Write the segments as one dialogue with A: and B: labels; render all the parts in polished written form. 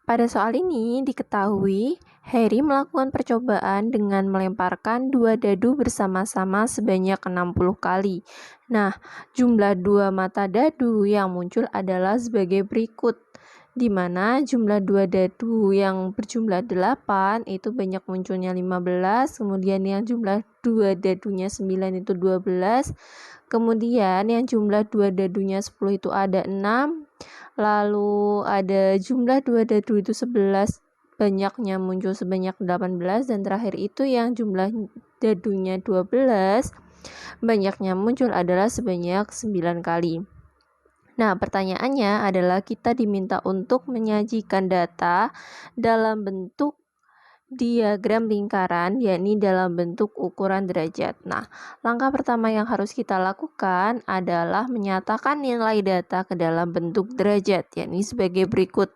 A: Pada soal ini diketahui Harry melakukan percobaan dengan melemparkan dua dadu bersama-sama sebanyak 60 kali. Nah, jumlah dua mata dadu yang muncul adalah sebagai berikut, di mana jumlah dua dadu yang berjumlah 8 itu banyak munculnya 15, kemudian yang jumlah dua dadunya 9 itu 12, kemudian yang jumlah dua dadunya 10 itu ada 6, lalu ada jumlah dua dadu itu 11, banyaknya muncul sebanyak 18, dan terakhir itu yang jumlah dadunya 12, banyaknya muncul adalah sebanyak 9 kali. Nah, pertanyaannya adalah kita diminta untuk menyajikan data dalam bentuk diagram lingkaran, yakni dalam bentuk ukuran derajat. Nah, langkah pertama yang harus kita lakukan adalah menyatakan nilai data ke dalam bentuk derajat, yakni sebagai berikut.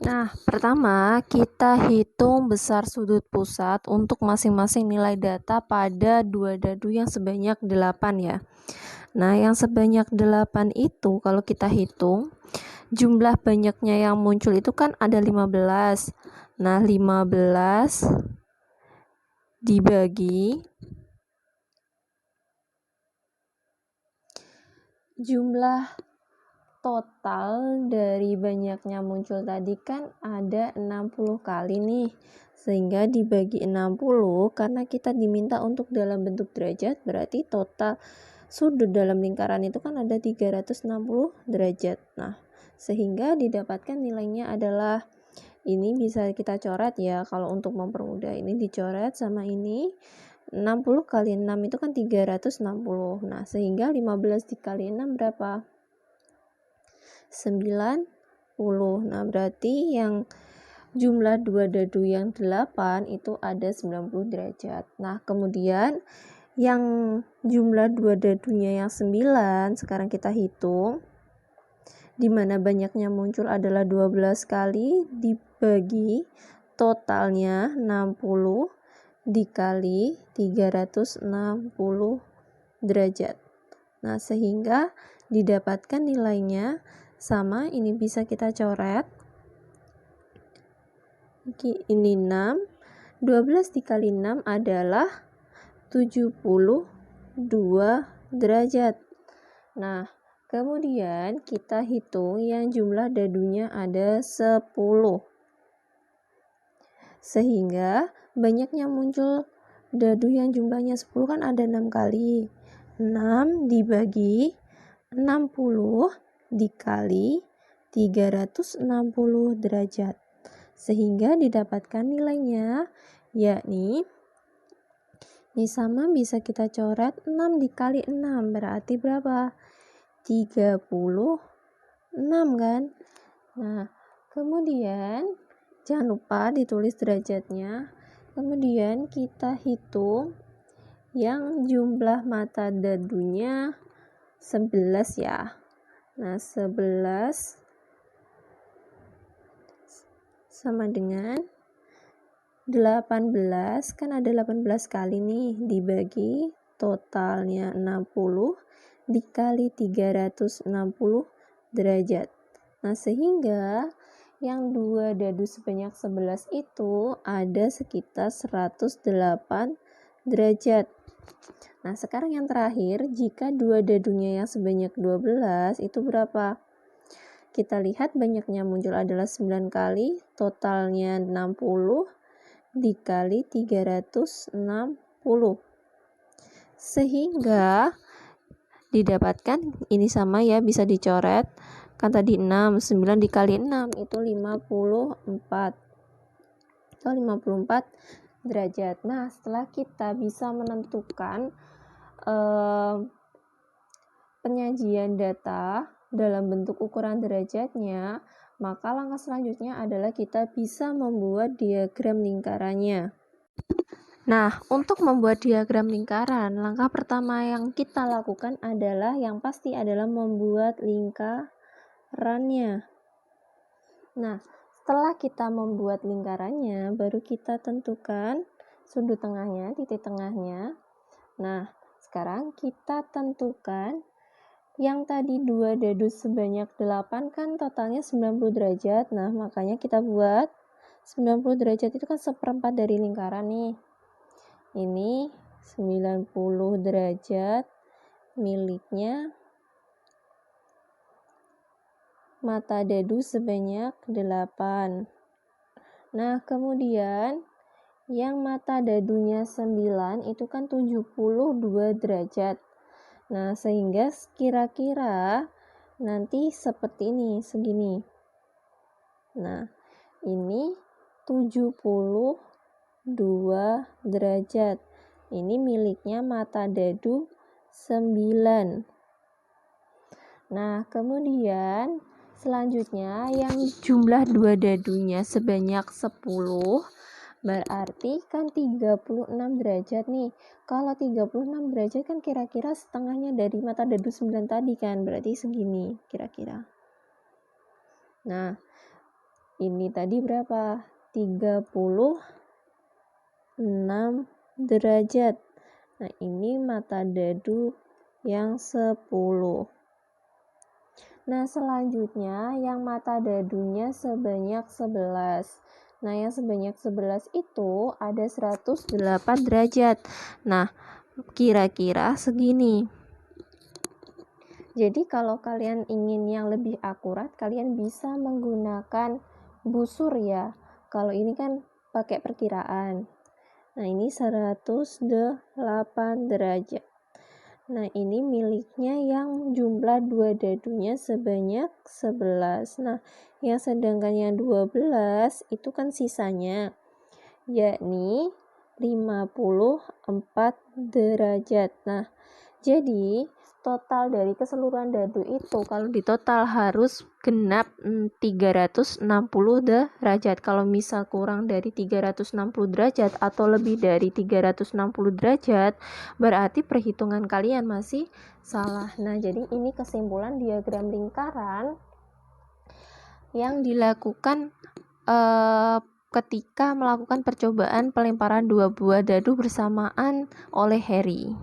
A: Nah, pertama kita hitung besar sudut pusat untuk masing-masing nilai data pada dua dadu yang sebanyak 8 ya. Nah, yang sebanyak 8 itu kalau kita hitung, jumlah banyaknya yang muncul itu kan ada 15. Nah, 15 dibagi jumlah total dari banyaknya muncul tadi kan ada 60 kali nih. Sehingga dibagi 60 karena kita diminta untuk dalam bentuk derajat, berarti total sudut dalam lingkaran itu kan ada 360 derajat. Nah, sehingga didapatkan nilainya adalah, ini bisa kita coret ya, kalau untuk mempermudah ini dicoret sama ini, 60 kali 6 itu kan 360. Nah, sehingga 15 dikali 6 berapa? 90. Nah, berarti yang jumlah dua dadu yang 8 itu ada 90 derajat. Nah, kemudian yang jumlah dua dadunya yang 9 sekarang kita hitung, di mana banyaknya muncul adalah 12 kali dibagi totalnya 60 dikali 360 derajat. Nah, sehingga didapatkan nilainya sama, ini bisa kita coret. Ini 6, 12 dikali 6 adalah 72 derajat. Nah, kemudian kita hitung yang jumlah dadunya ada 10. Sehingga banyaknya muncul dadu yang jumlahnya 10 kan ada 6 kali. 6 dibagi 60 dikali 360 derajat. Sehingga didapatkan nilainya, yakni ini sama bisa kita coret, 6 dikali 6 berarti berapa? 36 kan? Nah, kemudian jangan lupa ditulis derajatnya. Kemudian kita hitung yang jumlah mata dadunya 11 ya. Nah, 11 sama dengan 18, kan ada 18 kali nih, dibagi totalnya 60 dikali 360 derajat. Nah, sehingga yang dua dadu sebanyak 11 itu ada sekitar 108 derajat. Nah, sekarang yang terakhir, jika dua dadunya yang sebanyak 12 itu berapa? Kita lihat banyaknya muncul adalah 9 kali, totalnya 60 dikali 360. Sehingga didapatkan ini sama ya, bisa dicoret. Kan tadi 6, 9 dikali 6 itu 54. Atau 54 derajat. Nah, setelah kita bisa menentukan penyajian data dalam bentuk ukuran derajatnya, maka langkah selanjutnya adalah kita bisa membuat diagram lingkarannya. Nah, untuk membuat diagram lingkaran, langkah pertama yang kita lakukan adalah yang pasti adalah membuat lingkarannya. Nah, setelah kita membuat lingkarannya, baru kita tentukan sudut tengahnya, titik tengahnya. Nah, sekarang kita tentukan Yang tadi 2 dadu sebanyak 8 kan totalnya 90 derajat. Nah, makanya kita buat 90 derajat itu kan seperempat dari lingkaran nih. Ini 90 derajat miliknya mata dadu sebanyak 8. Nah, kemudian yang mata dadunya 9 itu kan 72 derajat. Nah, sehingga kira-kira nanti seperti ini, segini. Nah, ini 72 derajat. Ini miliknya mata dadu 9. Nah, kemudian selanjutnya yang jumlah 2 dadunya sebanyak 10 berarti kan 36 derajat nih. Kalau 36 derajat kan kira-kira setengahnya dari mata dadu 9 tadi kan, berarti segini kira-kira. Nah, ini tadi berapa? 36 derajat. Nah, ini mata dadu yang 10. Nah, selanjutnya yang mata dadunya sebanyak 11. Nah, yang sebanyak 11 itu ada 108 derajat. Nah, kira-kira segini. Jadi, kalau kalian ingin yang lebih akurat, kalian bisa menggunakan busur ya. Kalau ini kan pakai perkiraan. Nah, ini 108 derajat. Nah, ini miliknya yang jumlah 2 dadunya sebanyak 11. Nah, yang sedangkan yang 12 itu kan sisanya, yakni 54 derajat. Nah, jadi total dari keseluruhan dadu itu kalau di total harus genap 360 derajat. Kalau misal kurang dari 360 derajat atau lebih dari 360 derajat, berarti perhitungan kalian masih salah. Nah, jadi ini kesimpulan diagram lingkaran yang dilakukan ketika melakukan percobaan pelemparan 2 buah dadu bersamaan oleh Harry.